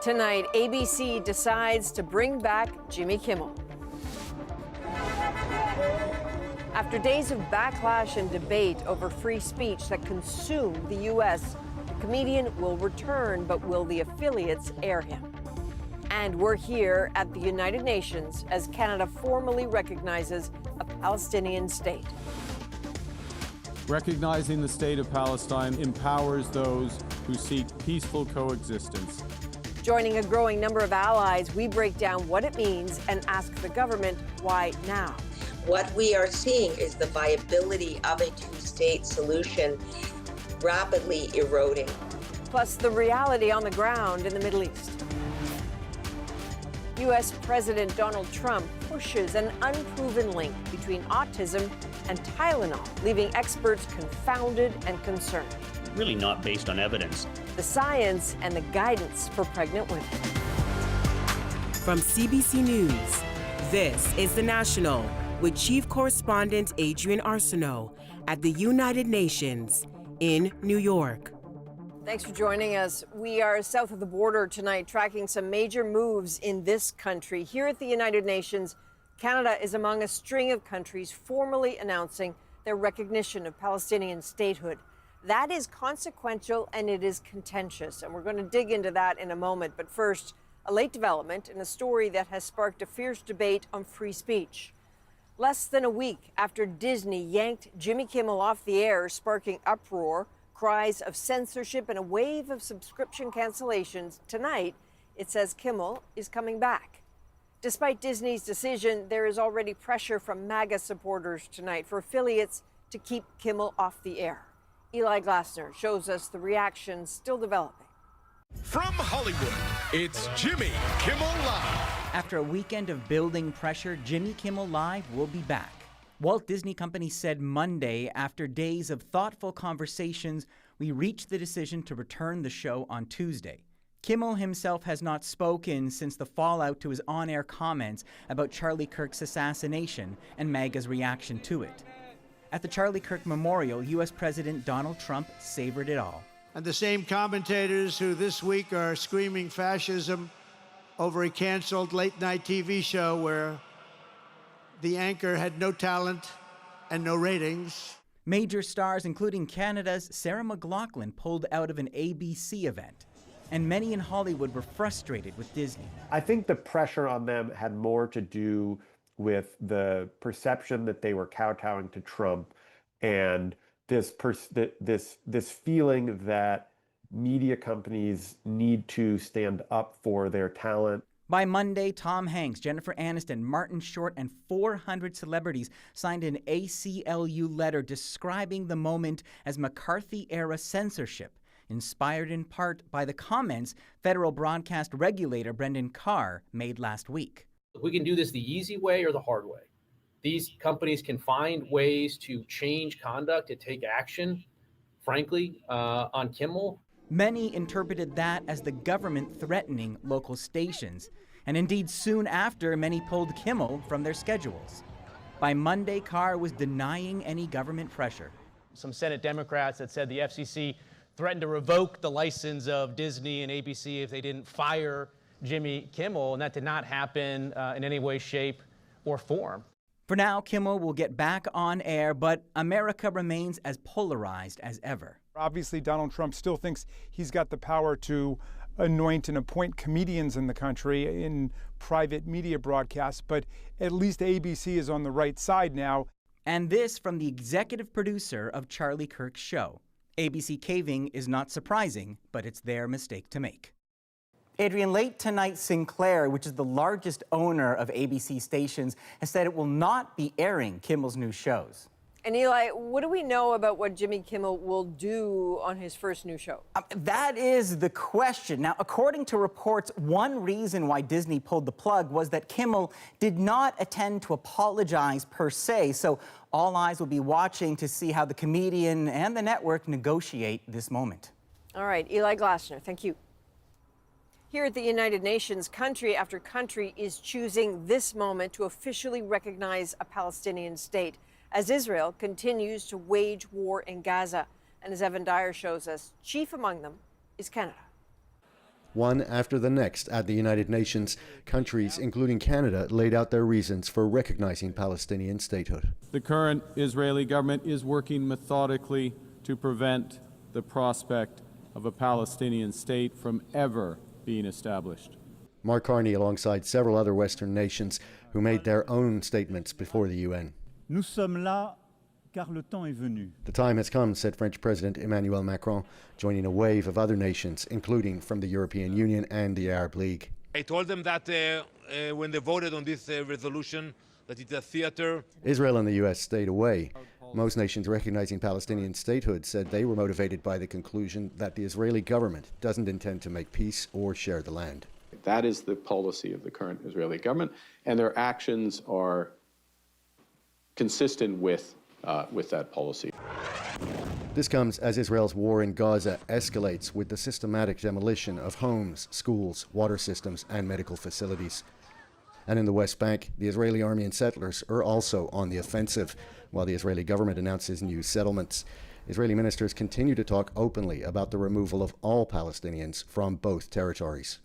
Tonight, ABC decides to bring back Jimmy Kimmel. After days of backlash and debate over free speech that consumed the U.S., the comedian will return, but will the affiliates air him? And we're here at the United Nations as Canada formally recognizes a Palestinian state. Recognizing the state of Palestine empowers those who seek peaceful coexistence. Joining a growing number of allies, we break down what it means and ask the government why now. What we are seeing is the viability of a two-state solution rapidly eroding. Plus the reality on the ground in the Middle East. U.S. President Donald Trump pushes an unproven link between autism and Tylenol, leaving experts confounded and concerned. Really not based on evidence. The science and the guidance for pregnant women. From CBC News, this is The National with Chief Correspondent Adrienne Arsenault at the United Nations in New York. Thanks for joining us. We are south of the border tonight, tracking some major moves in this country. Here at the United Nations, Canada is among a string of countries formally announcing their recognition of Palestinian statehood. That is consequential and it is contentious, and we're going to dig into that in a moment. But first, a late development in a story that has sparked a fierce debate on free speech. Less than a week after Disney yanked Jimmy Kimmel off the air, sparking uproar, cries of censorship, and a wave of subscription cancellations, tonight it says Kimmel is coming back. Despite Disney's decision, there is already pressure from MAGA supporters tonight for affiliates to keep Kimmel off the air. Eli Glasner shows us the reaction still developing. From Hollywood, it's Jimmy Kimmel Live. After a weekend of building pressure, Jimmy Kimmel Live will be back. Walt Disney Company said Monday, after days of thoughtful conversations, we reached the decision to return the show on Tuesday. Kimmel himself has not spoken since the fallout to his on-air comments about Charlie Kirk's assassination and MAGA's reaction to it. At the Charlie Kirk Memorial, U.S. President Donald Trump savored it all. And the same commentators who this week are screaming fascism over a canceled late-night TV show where the anchor had no talent and no ratings. Major stars, including Canada's Sarah McLachlan, pulled out of an ABC event. And many in Hollywood were frustrated with Disney. I think the pressure on them had more to do with the perception that they were kowtowing to Trump and this feeling that media companies need to stand up for their talent. By Monday, Tom Hanks, Jennifer Aniston, Martin Short, and 400 celebrities signed an ACLU letter describing the moment as McCarthy-era censorship, inspired in part by the comments federal broadcast regulator Brendan Carr made last week. We can do this the easy way or the hard way. These companies can find ways to change conduct, to take action, frankly, on Kimmel. Many interpreted that as the government threatening local stations. And indeed, soon after, many pulled Kimmel from their schedules. By Monday, Carr was denying any government pressure. Some Senate Democrats had said the FCC threatened to revoke the license of Disney and ABC if they didn't fire Jimmy Kimmel, and that did not happen in any way, shape, or form. For now, Kimmel will get back on air, but America remains as polarized as ever. Obviously, Donald Trump still thinks he's got the power to anoint and appoint comedians in the country in private media broadcasts, but at least ABC is on the right side now. And this from the executive producer of Charlie Kirk's show. ABC caving is not surprising, but it's their mistake to make. Adrienne, late tonight, Sinclair, which is the largest owner of ABC stations, has said it will not be airing Kimmel's new shows. And Eli, what do we know about what Jimmy Kimmel will do on his first new show? That is the question. Now, according to reports, one reason why Disney pulled the plug was that Kimmel did not intend to apologize per se. So all eyes will be watching to see how the comedian and the network negotiate this moment. All right, Eli Glasner, thank you. Here at the United Nations, country after country is choosing this moment to officially recognize a Palestinian state as Israel continues to wage war in Gaza. And as Evan Dyer shows us, chief among them is Canada. One after the next at the United Nations, countries, including Canada, laid out their reasons for recognizing Palestinian statehood. The current Israeli government is working methodically to prevent the prospect of a Palestinian state from ever being established. Mark Carney alongside several other Western nations who made their own statements before the UN. Nous sommes là car le temps est venu. The time has come, said French President Emmanuel Macron, joining a wave of other nations, including from the European Union and the Arab League. I told them that when they voted on this resolution, that it's a theater. Israel and the U.S. stayed away. Most nations recognizing Palestinian statehood said they were motivated by the conclusion that the Israeli government doesn't intend to make peace or share the land. That is the policy of the current Israeli government, and their actions are consistent with that policy. This comes as Israel's war in Gaza escalates with the systematic demolition of homes, schools, water systems, and medical facilities. And in the West Bank, the Israeli army and settlers are also on the offensive, while the Israeli government announces new settlements. Israeli ministers continue to talk openly about the removal of all Palestinians from both territories.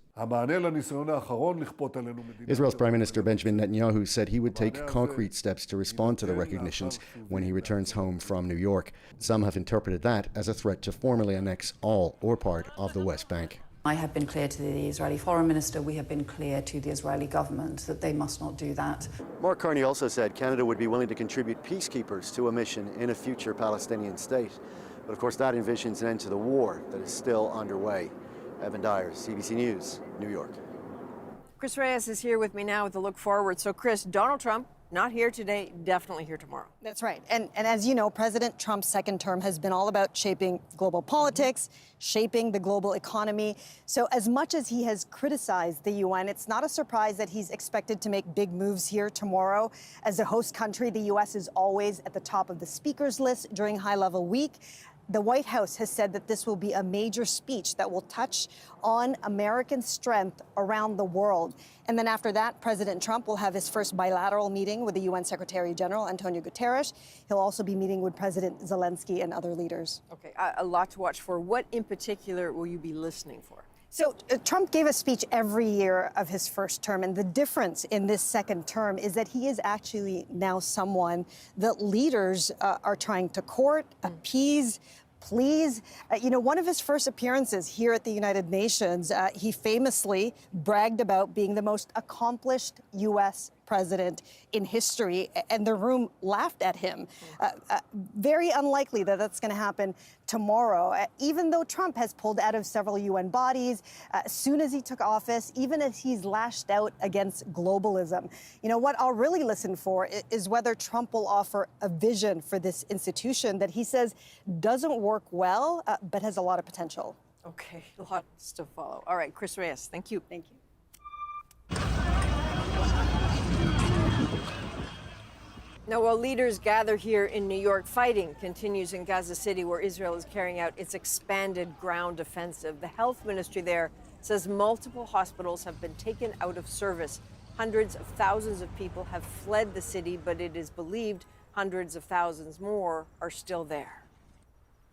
Israel's Prime Minister Benjamin Netanyahu said he would take concrete steps to respond to the recognitions when he returns home from New York. Some have interpreted that as a threat to formally annex all or part of the West Bank. I have been clear to the Israeli Foreign Minister, we have been clear to the Israeli government that they must not do that. Mark Carney also said Canada would be willing to contribute peacekeepers to a mission in a future Palestinian state. But of course that envisions an end to the war that is still underway. Evan Dyer, CBC News, New York. Chris Reyes is here with me now with a look forward. So, Chris, Donald Trump, not here today, definitely here tomorrow. That's right. And as you know, President Trump's second term has been all about shaping global politics, shaping the global economy. So as much as he has criticized the UN, it's not a surprise that he's expected to make big moves here tomorrow. As a host country, the U.S. is always at the top of the speakers list during high-level week. The White House has said that this will be a major speech that will touch on American strength around the world. And then after that, President Trump will have his first bilateral meeting with the UN Secretary General, Antonio Guterres. He'll also be meeting with President Zelensky and other leaders. Okay, a lot to watch for. What in particular will you be listening for? So Trump gave a speech every year of his first term, and the difference in this second term is that he is actually now someone that leaders are trying to court, appease, please. One of his first appearances here at the United Nations, he famously bragged about being the most accomplished U.S. president in history, and the room laughed at him. Very unlikely that that's going to happen tomorrow, even though Trump has pulled out of several UN bodies as soon as he took office, even as he's lashed out against globalism. What I'll really listen for is whether Trump will offer a vision for this institution that he says doesn't work well, but has a lot of potential. Okay, lots to follow. All right, Chris Reyes, thank you. Thank you. Now, while leaders gather here in New York, fighting continues in Gaza City, where Israel is carrying out its expanded ground offensive. The health ministry there says multiple hospitals have been taken out of service. Hundreds of thousands of people have fled the city, but it is believed hundreds of thousands more are still there.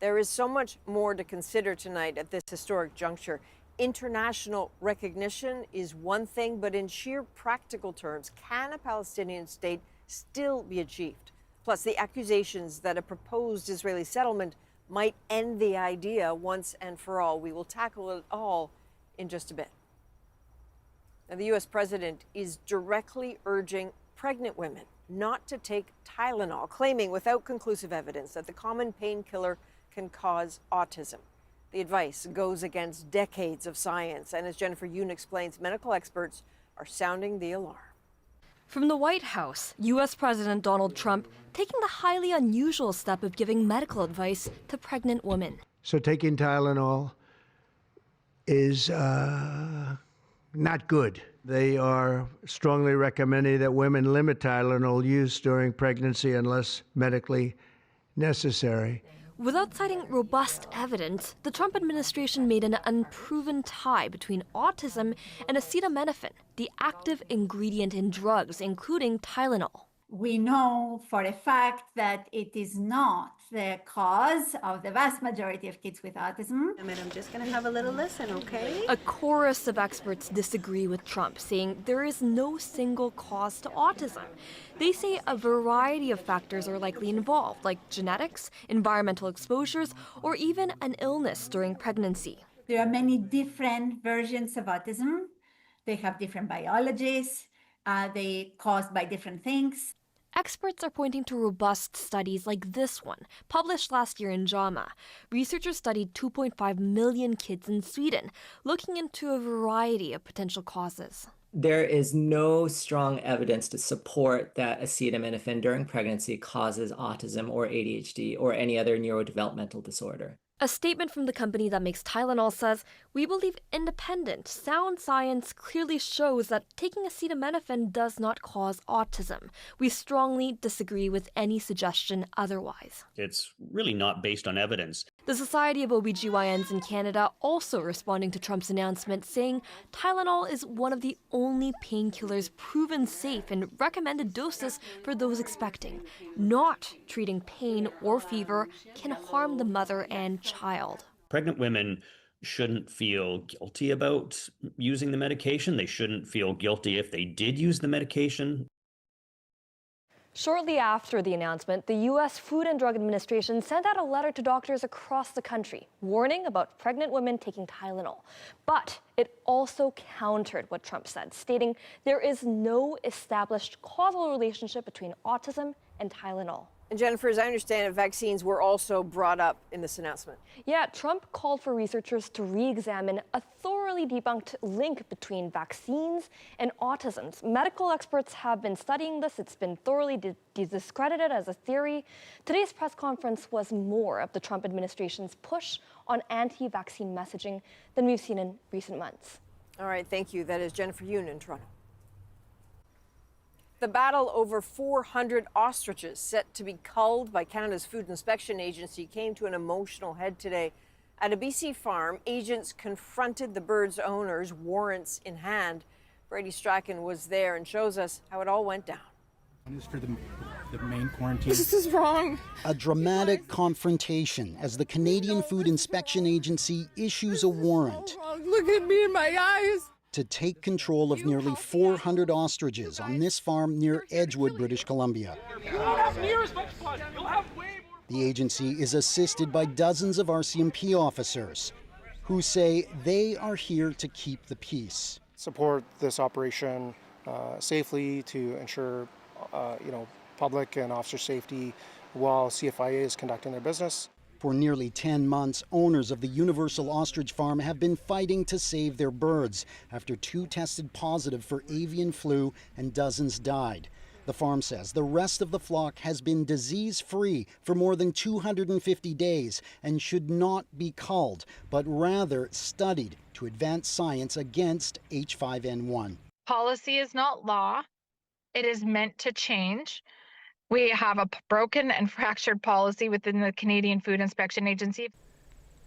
There is so much more to consider tonight at this historic juncture. International recognition is one thing, but in sheer practical terms, can a Palestinian state still be achieved? Plus, the accusations that a proposed Israeli settlement might end the idea once and for all. We will tackle it all in just a bit. Now, the U.S. president is directly urging pregnant women not to take Tylenol, claiming without conclusive evidence that the common painkiller can cause autism. The advice goes against decades of science, and as Jennifer Yoon explains, medical experts are sounding the alarm. From the White House, U.S. President Donald Trump taking the highly unusual step of giving medical advice to pregnant women. So taking Tylenol is not good. They are strongly recommending that women limit Tylenol use during pregnancy unless medically necessary. Without citing robust evidence, the Trump administration made an unproven tie between autism and acetaminophen, the active ingredient in drugs, including Tylenol. We know for a fact that it is not the cause of the vast majority of kids with autism. And I'm just going to have a little listen, okay? A chorus of experts disagree with Trump, saying there is no single cause to autism. They say a variety of factors are likely involved, like genetics, environmental exposures, or even an illness during pregnancy. There are many different versions of autism. They have different biologies. They caused by different things. Experts are pointing to robust studies like this one, published last year in JAMA. Researchers studied 2.5 million kids in Sweden, looking into a variety of potential causes. There is no strong evidence to support that acetaminophen during pregnancy causes autism or ADHD or any other neurodevelopmental disorder. A statement from the company that makes Tylenol says, "We believe independent, sound science clearly shows that taking acetaminophen does not cause autism. We strongly disagree with any suggestion otherwise." It's really not based on evidence. The Society of OBGYNs in Canada also responding to Trump's announcement, saying Tylenol is one of the only painkillers proven safe in recommended doses for those expecting. Not treating pain or fever can harm the mother and child. Pregnant women shouldn't feel guilty about using the medication. They shouldn't feel guilty if they did use the medication. Shortly after the announcement, the U.S. Food and Drug Administration sent out a letter to doctors across the country, warning about pregnant women taking Tylenol. But it also countered what Trump said, stating there is no established causal relationship between autism and Tylenol. And Jennifer, as I understand it, vaccines were also brought up in this announcement. Yeah, Trump called for researchers to re-examine a thoroughly debunked link between vaccines and autism. Medical experts have been studying this. It's been thoroughly discredited as a theory. Today's press conference was more of the Trump administration's push on anti-vaccine messaging than we've seen in recent months. All right, thank you. That is Jennifer Yoon in Toronto. The battle over 400 ostriches set to be culled by Canada's Food Inspection Agency came to an emotional head today. At a BC farm, agents confronted the birds' owners, warrants in hand. Brady Strachan was there and shows us how it all went down. One is for the main quarantine. This is wrong. A dramatic confrontation as the Canadian Food Inspection Agency issues a warrant. Look at me in my eyes. To take control of nearly 400 ostriches on this farm near Edgewood, British Columbia. The agency is assisted by dozens of RCMP officers who say they are here to keep the peace. Support this operation safely to ensure public and officer safety while CFIA is conducting their business. For nearly 10 months, owners of the Universal Ostrich Farm have been fighting to save their birds after 2 tested positive for avian flu and dozens died. The farm says the rest of the flock has been disease-free for more than 250 days and should not be culled, but rather studied to advance science against H5N1. Policy is not law. It is meant to change. We have a broken and fractured policy within the Canadian Food Inspection Agency.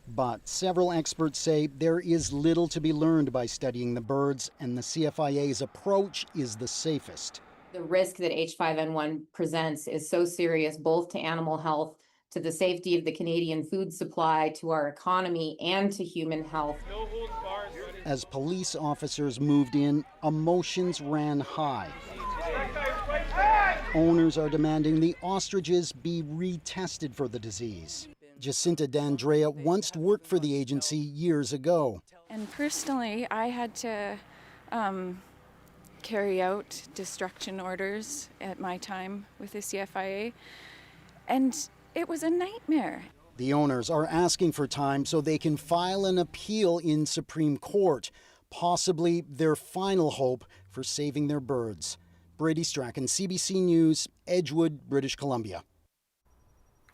But several experts say there is little to be learned by studying the birds, and the CFIA's approach is the safest. The risk that H5N1 presents is so serious, both to animal health, to the safety of the Canadian food supply, to our economy, and to human health. As police officers moved in, emotions ran high. Owners are demanding the ostriches be retested for the disease. Jacinta D'Andrea once worked for the agency years ago. And personally, I had to carry out destruction orders at my time with the CFIA, and it was a nightmare. The owners are asking for time so they can file an appeal in Supreme Court, possibly their final hope for saving their birds. Brady Strachan, CBC News, Edgewood, British Columbia.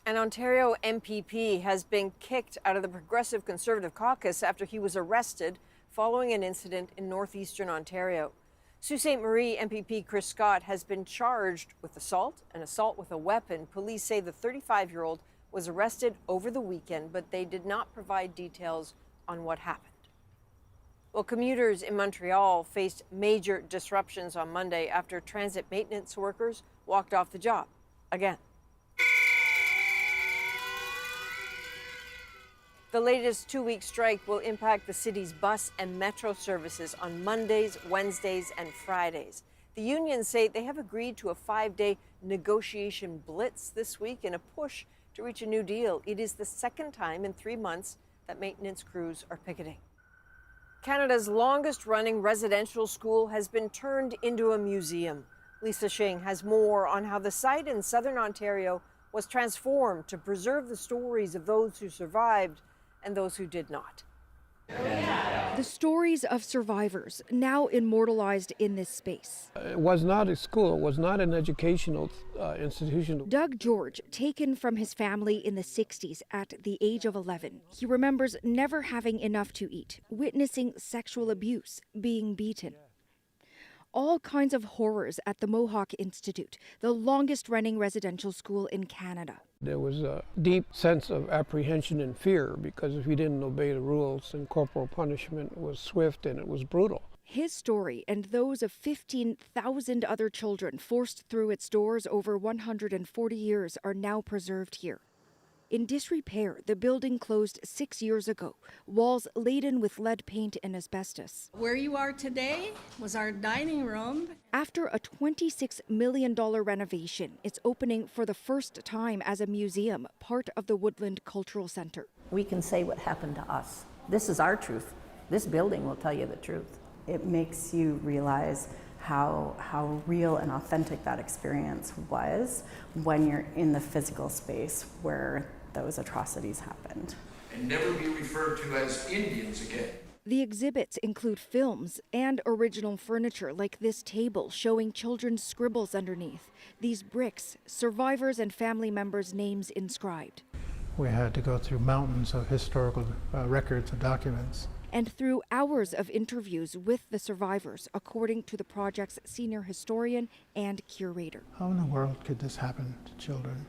An Ontario MPP has been kicked out of the Progressive Conservative Caucus after he was arrested following an incident in northeastern Ontario. Sault Ste. Marie MPP Chris Scott has been charged with assault and assault with a weapon. Police say the 35-year-old was arrested over the weekend, but they did not provide details on what happened. Well, commuters in Montreal faced major disruptions on Monday after transit maintenance workers walked off the job again. The latest two-week strike will impact the city's bus and metro services on Mondays, Wednesdays, and Fridays. The unions say they have agreed to a 5-day negotiation blitz this week in a push to reach a new deal. It is the second time in 3 months that maintenance crews are picketing. Canada's longest-running residential school has been turned into a museum. Lisa Shing has more on how the site in southern Ontario was transformed to preserve the stories of those who survived and those who did not. The stories of survivors now immortalized in this space. It was not a school, it was not an educational institution. Doug George, taken from his family in the 60s at the age of 11. He remembers never having enough to eat, witnessing sexual abuse, being beaten. All kinds of horrors at the Mohawk Institute, the longest-running residential school in Canada. There was a deep sense of apprehension and fear because if you didn't obey the rules, then corporal punishment was swift and it was brutal. His story and those of 15,000 other children forced through its doors over 140 years are now preserved here. In disrepair, the building closed 6 years ago, walls laden with lead paint and asbestos. Where you are today was our dining room. After a $26 million renovation, it's opening for the first time as a museum, part of the Woodland Cultural Centre. We can say what happened to us. This is our truth. This building will tell you the truth. It makes you realize how real and authentic that experience was when you're in the physical space where those atrocities happened. And never be referred to as Indians again. The exhibits include films and original furniture like this table showing children's scribbles underneath. These bricks, survivors and family members' names inscribed. We had to go through mountains of historical records and documents. And through hours of interviews with the survivors, according to the project's senior historian and curator. How in the world could this happen to children?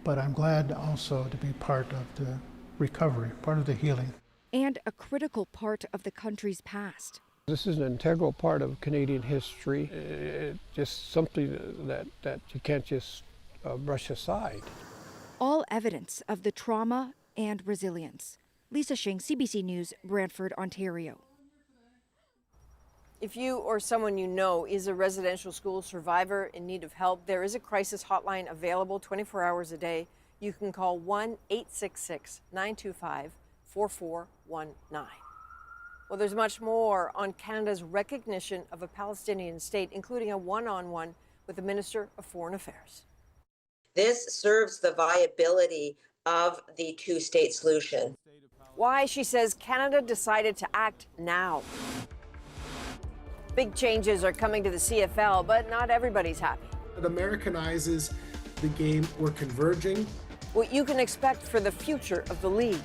But I'm glad also to be part of the recovery, part of the healing. And a critical part of the country's past. This is an integral part of Canadian history. It's just something that you can't just brush aside. All evidence of the trauma and resilience. Lisa Shing, CBC News, Brantford, Ontario. If you or someone you know is a residential school survivor in need of help, there is a crisis hotline available 24 hours a day. You can call 1-866-925-4419. Well, there's much more on Canada's recognition of a Palestinian state, including a one-on-one with the Minister of Foreign Affairs. This serves the viability of the two-state solution. Why, she says, Canada decided to act now. Big changes are coming to the CFL, but not everybody's happy. It Americanizes the game. We're converging. What you can expect for the future of the league.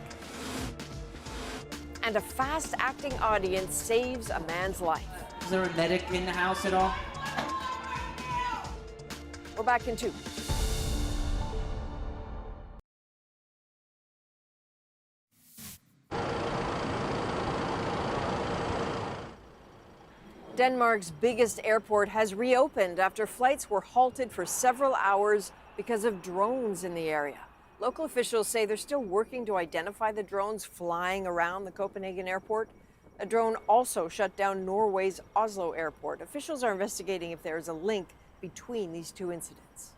And a fast-acting audience saves a man's life. Is there a medic in the house at all? We're back in 2. Denmark's biggest airport has reopened after flights were halted for several hours because of drones in the area. Local officials say they're still working to identify the drones flying around the Copenhagen airport. A drone also shut down Norway's Oslo airport. Officials are investigating if there is a link between these two incidents.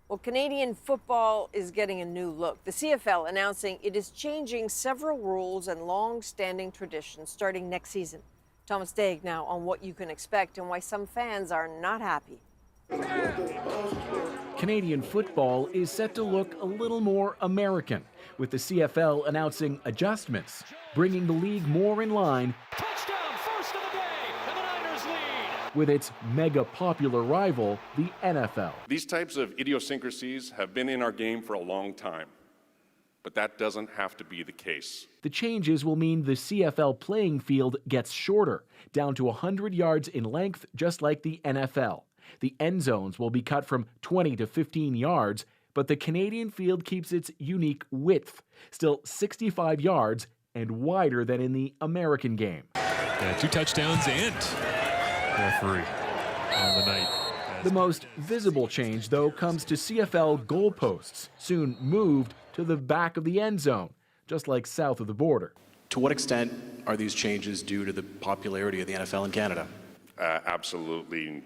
Well, Canadian football is getting a new look. The CFL announcing it is changing several rules and long-standing traditions starting next season. Thomas Daig now on what you can expect and why some fans are not happy. Canadian football is set to look a little more American, with the CFL announcing adjustments, bringing the league more in line with its mega popular rival, the NFL. These types of idiosyncrasies have been in our game for a long time, but that doesn't have to be the case. The changes will mean the CFL playing field gets shorter, down to 100 yards in length, just like the NFL. The end zones will be cut from 20 to 15 yards, but the Canadian field keeps its unique width, still 65 yards and wider than in the American game. 2 touchdowns and referee on the night. The most visible change, though, comes to CFL goalposts, soon moved to the back of the end zone, just like south of the border. To what extent are these changes due to the popularity of the NFL in Canada? Absolutely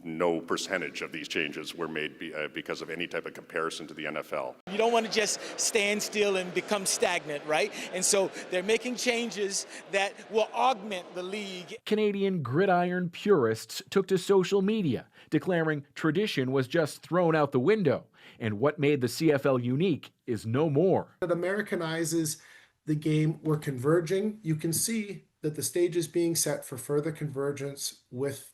no percentage of these changes were made because of any type of comparison to the NFL. You don't want to just stand still and become stagnant, right? And so they're making changes that will augment the league. Canadian gridiron purists took to social media, declaring tradition was just thrown out the window, and what made the CFL unique is no more. It Americanizes the game. We're converging. You can see that the stage is being set for further convergence with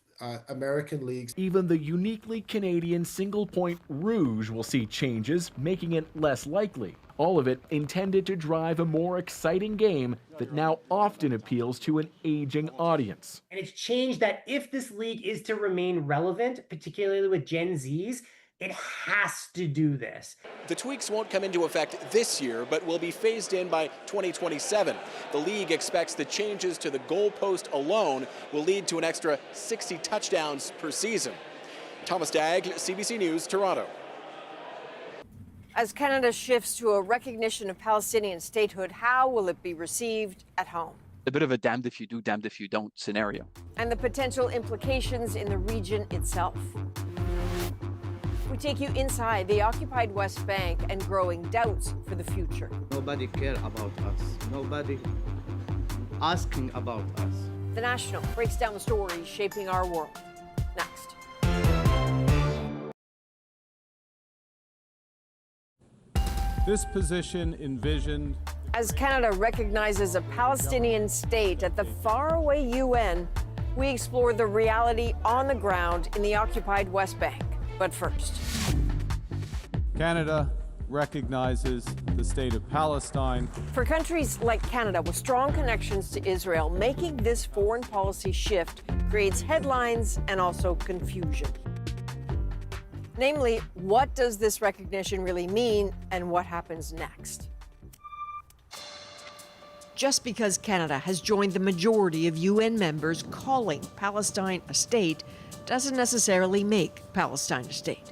American leagues. Even the uniquely Canadian single-point rouge will see changes, making it less likely. All of it intended to drive a more exciting game that now often appeals to an aging audience. And it's changed that if this league is to remain relevant, particularly with Gen Zs, it has to do this. The tweaks won't come into effect this year, but will be phased in by 2027. The league expects the changes to the goalpost alone will lead to an extra 60 touchdowns per season. Thomas Dagg, CBC News, Toronto. As Canada shifts to a recognition of Palestinian statehood, how will it be received at home? A bit of a damned if you do, damned if you don't scenario. And the potential implications in the region itself. We take you inside the occupied West Bank and growing doubts for the future. Nobody cares about us. Nobody asking about us. The National breaks down the stories shaping our world. Next. This position envisioned. As Canada recognizes a Palestinian state at the faraway UN, we explore the reality on the ground in the occupied West Bank. But first, Canada recognizes the state of Palestine. For countries like Canada with strong connections to Israel, making this foreign policy shift creates headlines and also confusion. Namely, what does this recognition really mean and what happens next? Just because Canada has joined the majority of UN members calling Palestine a state doesn't necessarily make Palestine a state.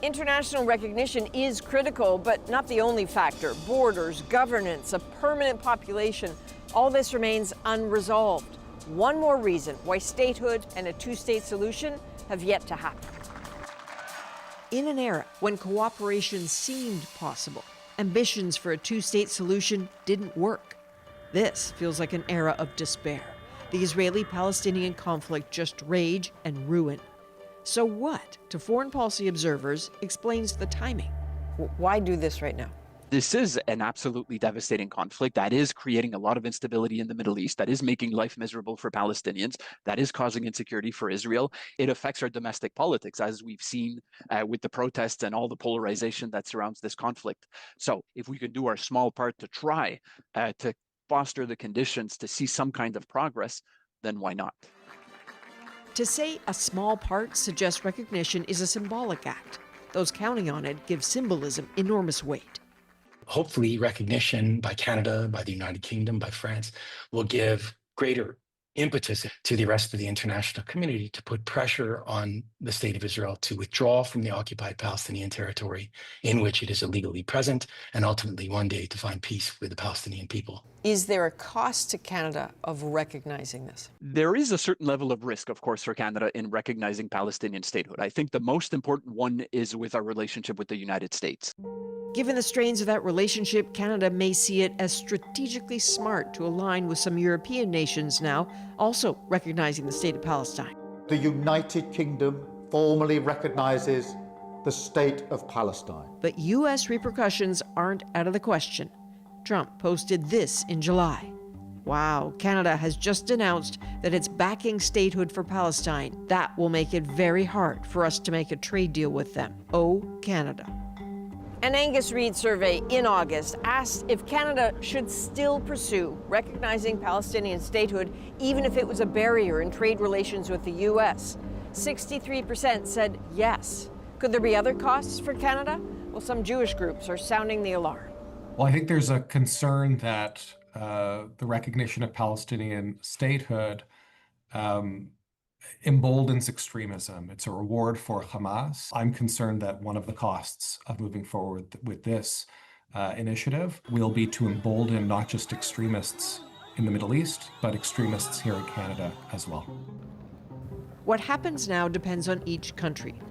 International recognition is critical, but not the only factor. Borders, governance, a permanent population, all this remains unresolved. One more reason why statehood and a two-state solution have yet to happen. In an era when cooperation seemed possible, ambitions for a two-state solution didn't work. This feels like an era of despair. The Israeli-Palestinian conflict just rage and ruin. So what, to foreign policy observers, explains the timing? Why do this right now? This is an absolutely devastating conflict that is creating a lot of instability in the Middle East, that is making life miserable for Palestinians, that is causing insecurity for Israel. It affects our domestic politics, as we've seen with the protests and all the polarization that surrounds this conflict. So if we can do our small part to try to foster the conditions to see some kind of progress, then why not? To say a small part suggests recognition is a symbolic act. Those counting on it give symbolism enormous weight. Hopefully, recognition by Canada, by the United Kingdom, by France will give greater impetus to the rest of the international community to put pressure on the state of Israel to withdraw from the occupied Palestinian territory in which it is illegally present, and ultimately one day to find peace with the Palestinian people. Is there a cost to Canada of recognizing this? There is a certain level of risk, of course, for Canada in recognizing Palestinian statehood. I think the most important one is with our relationship with the United States. Given the strains of that relationship, Canada may see it as strategically smart to align with some European nations now, also recognizing the state of Palestine. The United Kingdom formally recognizes the state of Palestine. But U.S. repercussions aren't out of the question. Trump posted this in July. Wow, Canada has just announced that it's backing statehood for Palestine. That will make it very hard for us to make a trade deal with them. Oh, Canada. An Angus Reid survey in August asked if Canada should still pursue recognizing Palestinian statehood, even if it was a barrier in trade relations with the U.S. 63% said yes. Could there be other costs for Canada? Well, some Jewish groups are sounding the alarm. Well, I think there's a concern that the recognition of Palestinian statehood emboldens extremism. It's a reward for Hamas. I'm concerned that one of the costs of moving forward with this initiative will be to embolden not just extremists in the Middle East, but extremists here in Canada as well. What happens now depends on each country.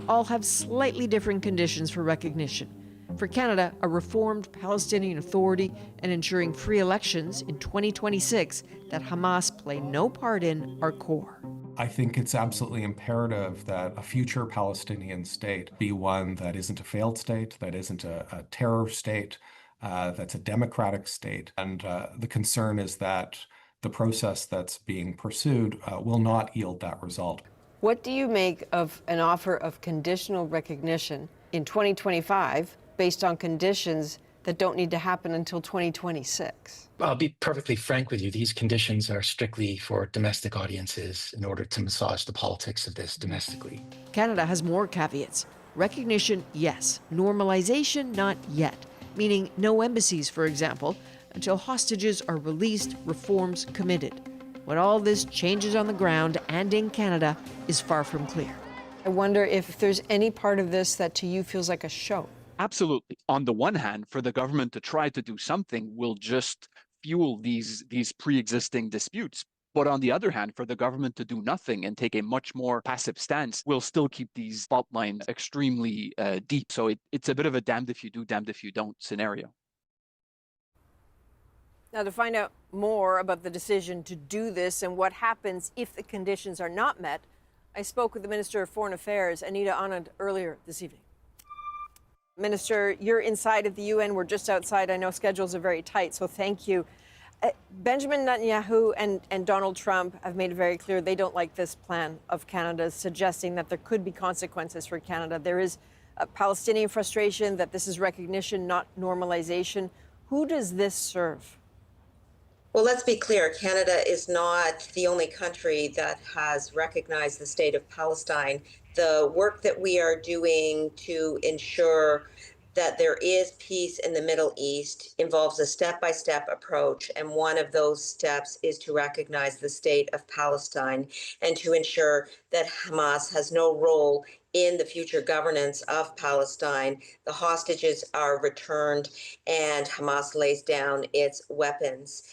All have slightly different conditions for recognition. For Canada, a reformed Palestinian Authority and ensuring free elections in 2026 that Hamas play no part in are core. I think it's absolutely imperative that a future Palestinian state be one that isn't a failed state, that isn't a terror state, that's a democratic state. And the concern is that the process that's being pursued will not yield that result. What do you make of an offer of conditional recognition in 2025 based on conditions that don't need to happen until 2026? I'll be perfectly frank with you. These conditions are strictly for domestic audiences in order to massage the politics of this domestically. Canada has more caveats. Recognition, yes. Normalization, not yet. Meaning no embassies, for example, until hostages are released, reforms committed. When all this changes on the ground and in Canada is far from clear. I wonder if there's any part of this that to you feels like a show. Absolutely. On the one hand, for the government to try to do something will just fuel these pre-existing disputes. But on the other hand, for the government to do nothing and take a much more passive stance will still keep these fault lines extremely deep. So it's a bit of a damned if you do, damned if you don't scenario. Now, to find out more about the decision to do this and what happens if the conditions are not met, I spoke with the Minister of Foreign Affairs, Anita Anand, earlier this evening. Minister, you're inside of the UN. We're just outside. I know schedules are very tight, so thank you. Benjamin Netanyahu and Donald Trump have made it very clear they don't like this plan of Canada's, suggesting that there could be consequences for Canada. There is a Palestinian frustration that this is recognition, not normalization. Who does this serve? Well, let's be clear. Canada is not the only country that has recognized the state of Palestine. The work that we are doing to ensure that there is peace in the Middle East involves a step-by-step approach. And one of those steps is to recognize the state of Palestine and to ensure that Hamas has no role in the future governance of Palestine. The hostages are returned and Hamas lays down its weapons.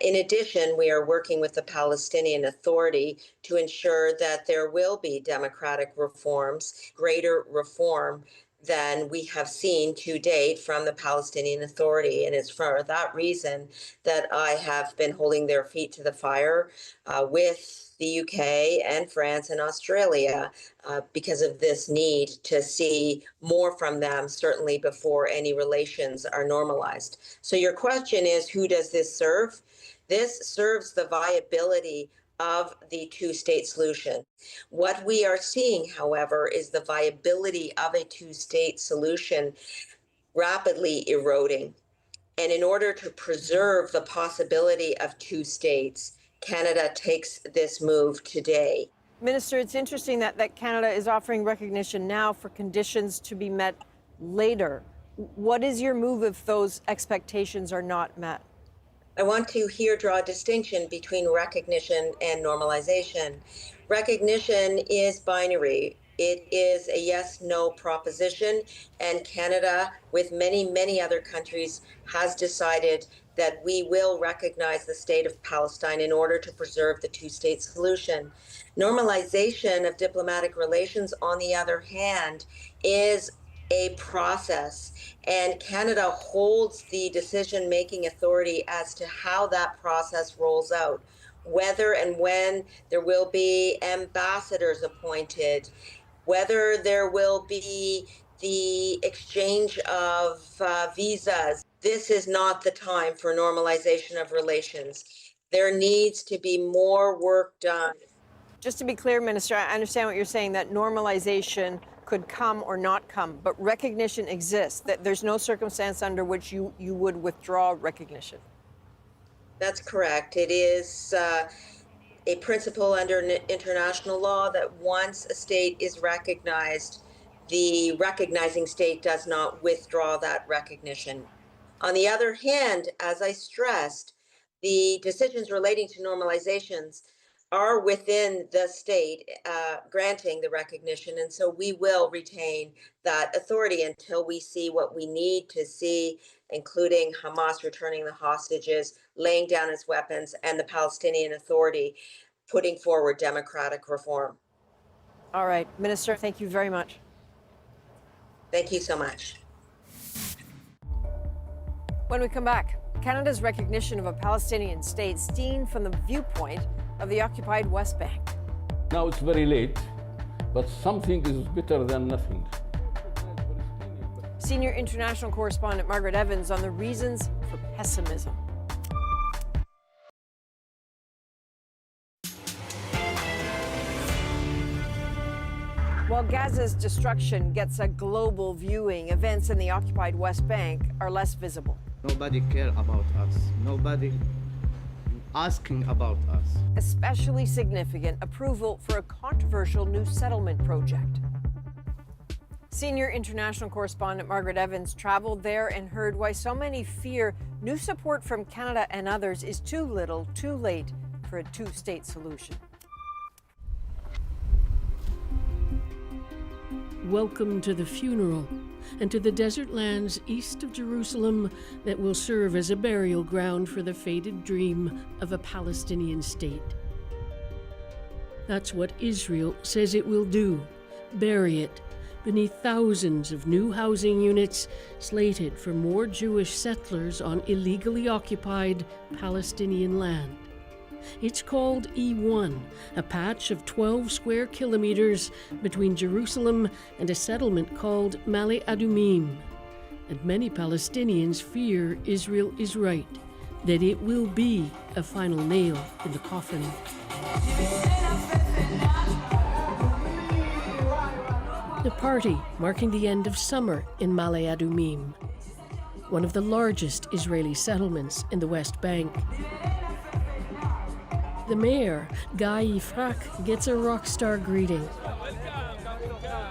In addition, we are working with the Palestinian Authority to ensure that there will be democratic reforms, greater reform than we have seen to date from the Palestinian Authority. And it's for that reason that I have been holding their feet to the fire with the UK and France and Australia because of this need to see more from them, certainly before any relations are normalized. So your question is, who does this serve? This serves the viability of the two-state solution. What we are seeing, however, is the viability of a two-state solution rapidly eroding. And in order to preserve the possibility of two states, Canada takes this move today. Minister, it's interesting that Canada is offering recognition now for conditions to be met later. What is your move if those expectations are not met? I want to here draw a distinction between recognition and normalization. Recognition is binary. It is a yes-no proposition, and Canada, with many, many other countries, has decided that we will recognize the state of Palestine in order to preserve the two-state solution. Normalization of diplomatic relations, on the other hand, is a process, and Canada holds the decision-making authority as to how that process rolls out, whether and when there will be ambassadors appointed, whether there will be the exchange of visas. This is not the time for normalization of relations. There needs to be more work done. Just to be clear, Minister, I understand what you're saying, that normalization could come or not come, but recognition exists, that there's no circumstance under which you would withdraw recognition. That's correct. It is a principle under international law that once a state is recognized, the recognizing state does not withdraw that recognition. On the other hand, as I stressed, the decisions relating to normalizations are within the state granting the recognition. And so we will retain that authority until we see what we need to see, including Hamas returning the hostages, laying down its weapons, and the Palestinian Authority putting forward democratic reform. All right, Minister, thank you very much. Thank you so much. When we come back, Canada's recognition of a Palestinian state seen from the viewpoint of the occupied West Bank. Now it's very late, but something is better than nothing. Senior international correspondent Margaret Evans on the reasons for pessimism. While Gaza's destruction gets a global viewing, events in the occupied West Bank are less visible. Nobody cares about us. Nobody asking about us. Especially significant approval for a controversial new settlement project. Senior international correspondent Margaret Evans traveled there and heard why so many fear new support from Canada and others is too little, too late for a two-state solution. Welcome to the funeral and to the desert lands east of Jerusalem that will serve as a burial ground for the faded dream of a Palestinian state. That's what Israel says it will do, bury it beneath thousands of new housing units slated for more Jewish settlers on illegally occupied Palestinian land. It's called E1, a patch of 12 square kilometers between Jerusalem and a settlement called Male Adumim. And many Palestinians fear Israel is right, that it will be a final nail in the coffin. The party marking the end of summer in Male Adumim, one of the largest Israeli settlements in the West Bank. The mayor, Guy Yifrak, gets a rock star greeting,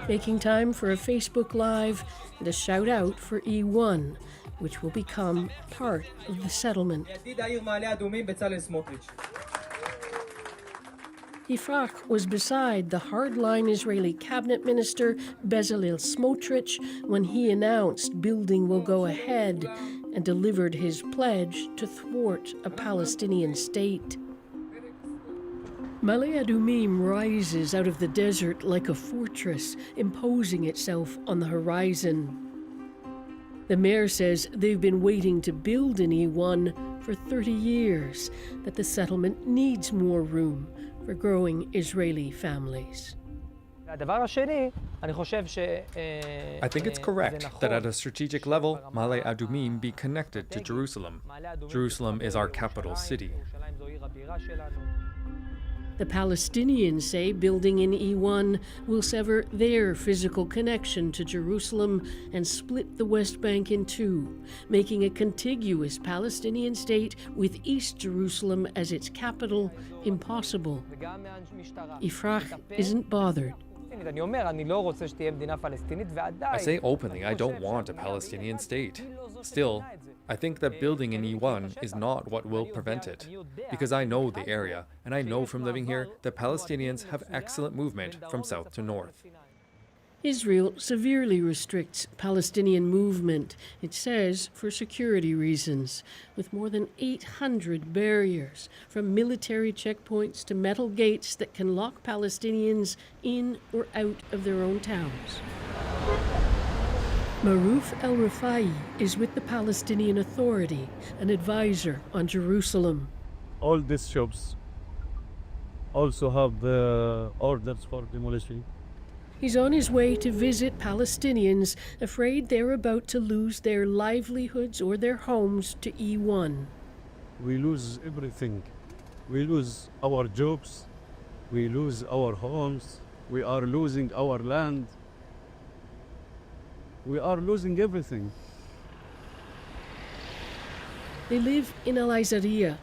making time for a Facebook Live and a shout out for E1, which will become part of the settlement. Yifrak was beside the hardline Israeli cabinet minister Bezalel Smotrich when he announced building will go ahead and delivered his pledge to thwart a Palestinian state. Male Adumim rises out of the desert like a fortress, imposing itself on the horizon. The mayor says they've been waiting to build an E1 for 30 years, that the settlement needs more room for growing Israeli families. I think it's correct that at a strategic level, Male Adumim be connected to Jerusalem. Jerusalem is our capital city. The Palestinians say building in E1 will sever their physical connection to Jerusalem and split the West Bank in two, making a contiguous Palestinian state with East Jerusalem as its capital impossible. Yifrak isn't bothered. I say openly I don't want a Palestinian state. Still, I think that building in E1 is not what will prevent it, because I know the area, and I know from living here that Palestinians have excellent movement from south to north. Israel severely restricts Palestinian movement, it says, for security reasons, with more than 800 barriers, from military checkpoints to metal gates that can lock Palestinians in or out of their own towns. Maruf El-Rafai is with the Palestinian Authority, an advisor on Jerusalem. All these shops also have the orders for demolition. He's on his way to visit Palestinians afraid they're about to lose their livelihoods or their homes to E1. We lose everything. We lose our jobs. We lose our homes. We are losing our land. We are losing everything. They live in Al-Izariya,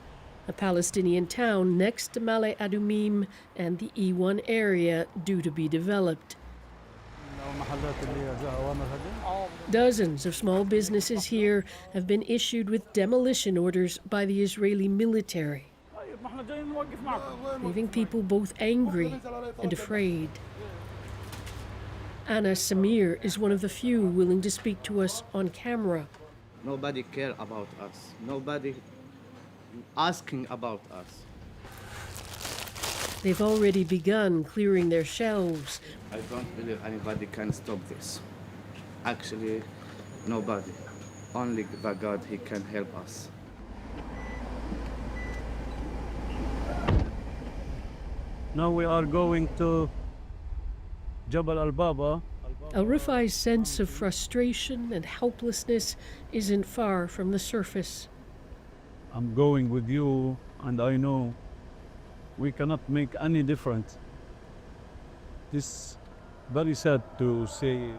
a Palestinian town next to Male Adumim and the E1 area due to be developed. Dozens of small businesses here have been issued with demolition orders by the Israeli military, leaving people both angry and afraid. Anna Samir is one of the few willing to speak to us on camera. Nobody care about us. Nobody asking about us. They've already begun clearing their shelves. I don't believe anybody can stop this. Actually, nobody. Only the God, He can help us. Now we are going to Jabal al-Baba. Al-Rifai's sense of frustration and helplessness isn't far from the surface. I'm going with you, and I know we cannot make any difference. This very sad to say.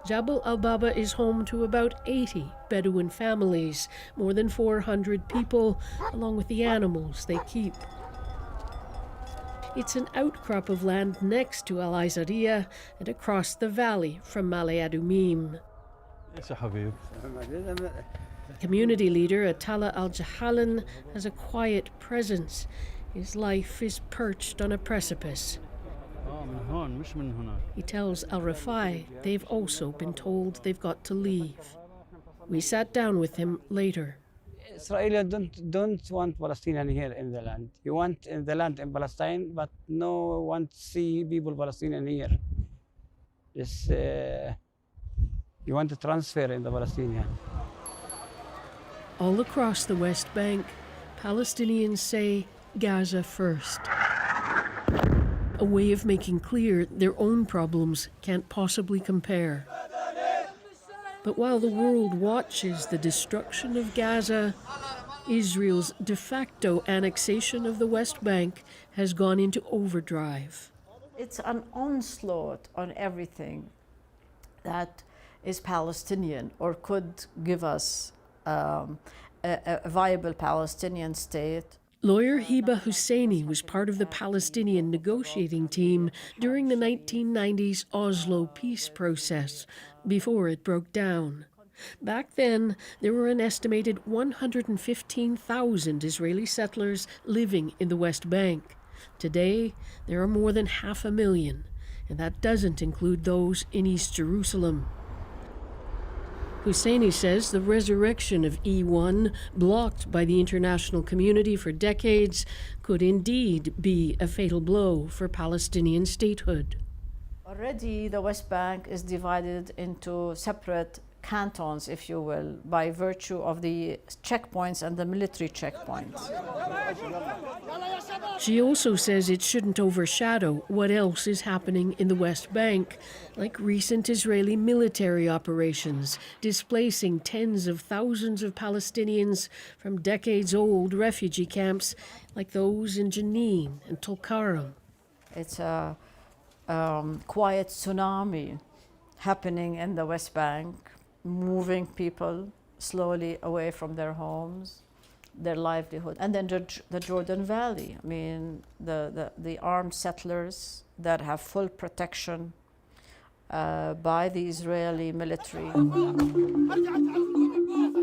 Jabal al-Baba is home to about 80 Bedouin families, more than 400 people, along with the animals they keep. It's an outcrop of land next to Al Izariya and across the valley from Male Adumim. Community leader Atala Al-Jahalan has a quiet presence. His life is perched on a precipice. He tells Al-Rifai they've also been told they've got to leave. We sat down with him later. Israelis don't want Palestinian here in the land. You want in the land in Palestine, but no one see people Palestinian here. It's, you want to transfer in the Palestinian. All across the West Bank, Palestinians say Gaza first. A way of making clear their own problems can't possibly compare. But while the world watches the destruction of Gaza, Israel's de facto annexation of the West Bank has gone into overdrive. It's an onslaught on everything that is Palestinian or could give us a viable Palestinian state. Lawyer Hiba Husseini was part of the Palestinian negotiating team during the 1990s Oslo peace process, before it broke down. Back then, there were an estimated 115,000 Israeli settlers living in the West Bank. Today, there are more than 500,000, and that doesn't include those in East Jerusalem. Husseini says the resurrection of E1, blocked by the international community for decades, could indeed be a fatal blow for Palestinian statehood. Already, the West Bank is divided into separate cantons, if you will, by virtue of the checkpoints and the military checkpoints. She also says it shouldn't overshadow what else is happening in the West Bank, like recent Israeli military operations, displacing tens of thousands of Palestinians from decades-old refugee camps like those in Jenin and Tulkarem. It's a quiet tsunami happening in the West Bank, moving people slowly away from their homes, their livelihood. And then the Jordan Valley, I mean, the armed settlers that have full protection by the Israeli military.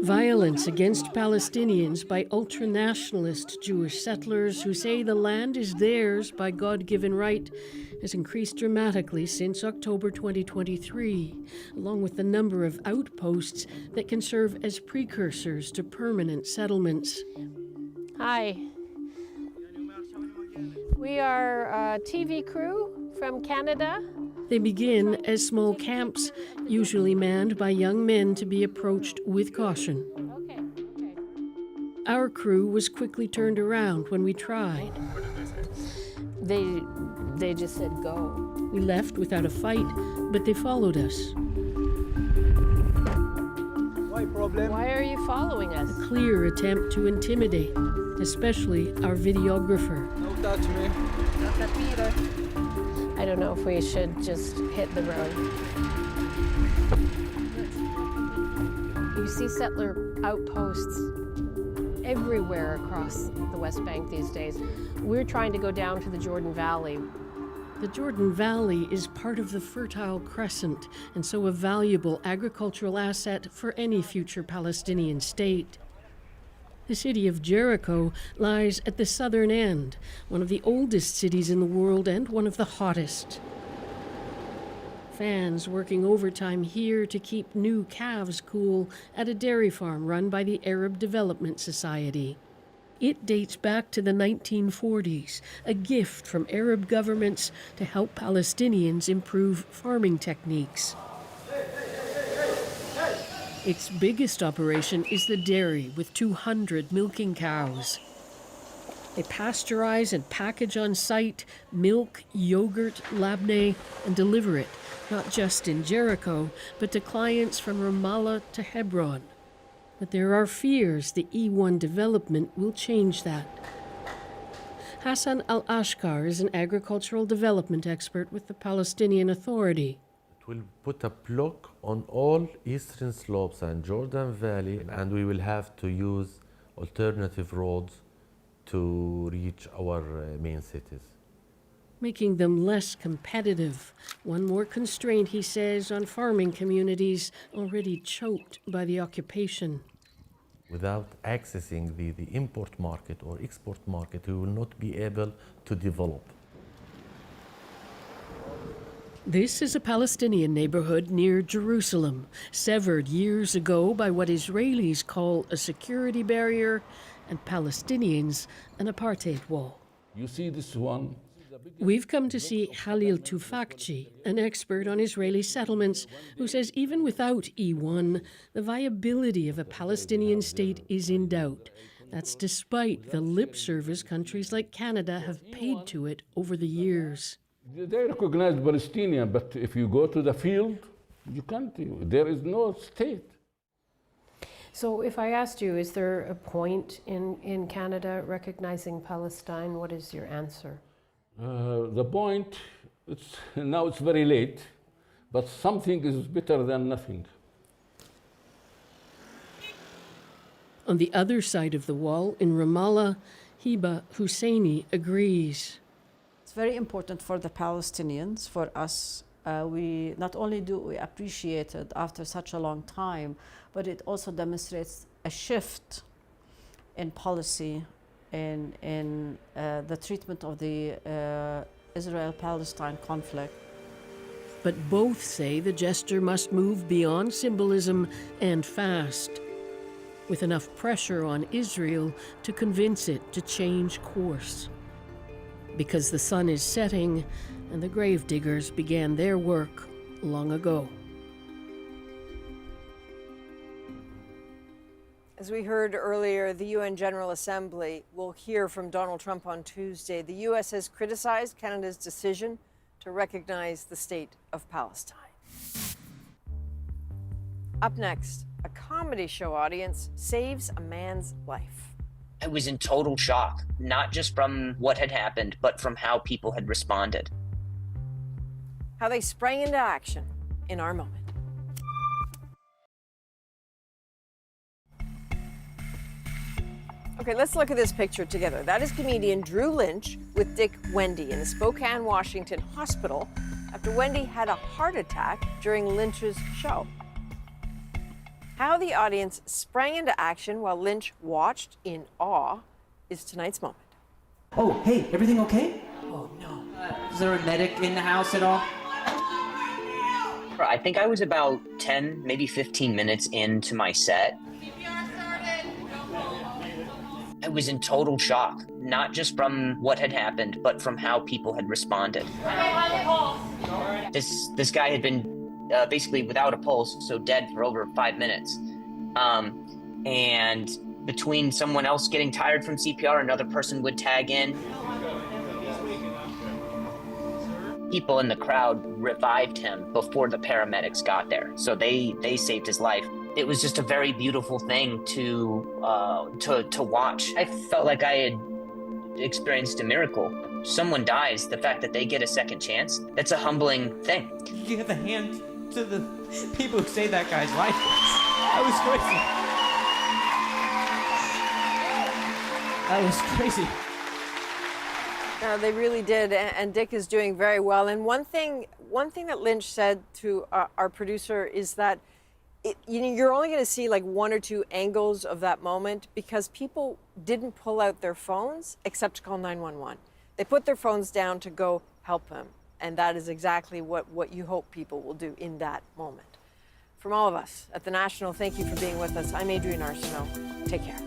Violence against Palestinians by ultra-nationalist Jewish settlers who say the land is theirs by God-given right has increased dramatically since October 2023, along with the number of outposts that can serve as precursors to permanent settlements. Hi. We are a TV crew from Canada. They begin as small camps, usually manned by young men to be approached with caution. Our crew was quickly turned around when we tried. They just said go. We left without a fight, but they followed us. Why are you following us? A clear attempt to intimidate, especially our videographer. Don't touch me. Not touch me either. I don't know if we should just hit the road. You see settler outposts everywhere across the West Bank these days. We're trying to go down to the Jordan Valley, The Jordan Valley is part of the Fertile Crescent, and so a valuable agricultural asset for any future Palestinian state. The city of Jericho lies at the southern end, one of the oldest cities in the world and one of the hottest. Fans working overtime here to keep new calves cool at a dairy farm run by the Arab Development Society. It dates back to the 1940s, a gift from Arab governments to help Palestinians improve farming techniques. Its biggest operation is the dairy, with 200 milking cows. They pasteurize and package on site milk, yogurt, labneh, and deliver it, not just in Jericho, but to clients from Ramallah to Hebron. But there are fears the E1 development will change that. Hassan Al-Ashkar is an agricultural development expert with the Palestinian Authority. It will put a block on all eastern slopes and Jordan Valley, and we will have to use alternative roads to reach our main cities, making them less competitive. One more constraint, he says, on farming communities already choked by the occupation. Without accessing the import market or export market, we will not be able to develop. This is a Palestinian neighborhood near Jerusalem, severed years ago by what Israelis call a security barrier and Palestinians an apartheid wall. You see this one? We've come to see Khalil Tufakci, an expert on Israeli settlements, who says even without E1, the viability of a Palestinian state is in doubt. That's despite the lip service countries like Canada have paid to it over the years. They recognize Palestinian, but if you go to the field, you can't. There is no state. So if I asked you, is there a point in Canada recognizing Palestine, what is your answer? The point, now it's very late, but something is better than nothing. On the other side of the wall, in Ramallah, Hiba Husseini agrees. It's very important for the Palestinians, for us. We not only do we appreciate it after such a long time, but it also demonstrates a shift in policy in the treatment of the Israel-Palestine conflict. But both say the gesture must move beyond symbolism and fast, with enough pressure on Israel to convince it to change course. Because the sun is setting and the gravediggers began their work long ago. As we heard earlier, the UN General Assembly will hear from Donald Trump on Tuesday. The U.S. has criticized Canada's decision to recognize the state of Palestine. Up next, a comedy show audience saves a man's life. I was in total shock, not just from what had happened, but from how people had responded. How they sprang into action in our moment. Okay, let's look at this picture together. That is comedian Drew Lynch with Dick Wendy in a Spokane, Washington hospital after Wendy had a heart attack during Lynch's show. How the audience sprang into action while Lynch watched in awe is tonight's moment. Oh, hey, everything okay? Oh, no. Is there a medic in the house at all? I think I was about 10, maybe 15 minutes into my set. I was in total shock, not just from what had happened, but from how people had responded. This guy had been basically without a pulse, so dead for over 5 minutes. And between someone else getting tired from CPR, another person would tag in. People in the crowd revived him before the paramedics got there, so they saved his life. It was just a very beautiful thing to watch. I felt like I had experienced a miracle. Someone dies, the fact that they get a second chance, that's a humbling thing. Give a hand to the people who saved that guy's life. That was crazy. That was crazy. No, they really did, and Dick is doing very well. And one thing that Lynch said to our producer is that you're only going to see like one or two angles of that moment because people didn't pull out their phones except to call 911. They put their phones down to go help him, and that is exactly what you hope people will do in that moment. From all of us at The National, thank you for being with us. I'm Adrienne Arsenault. Take care.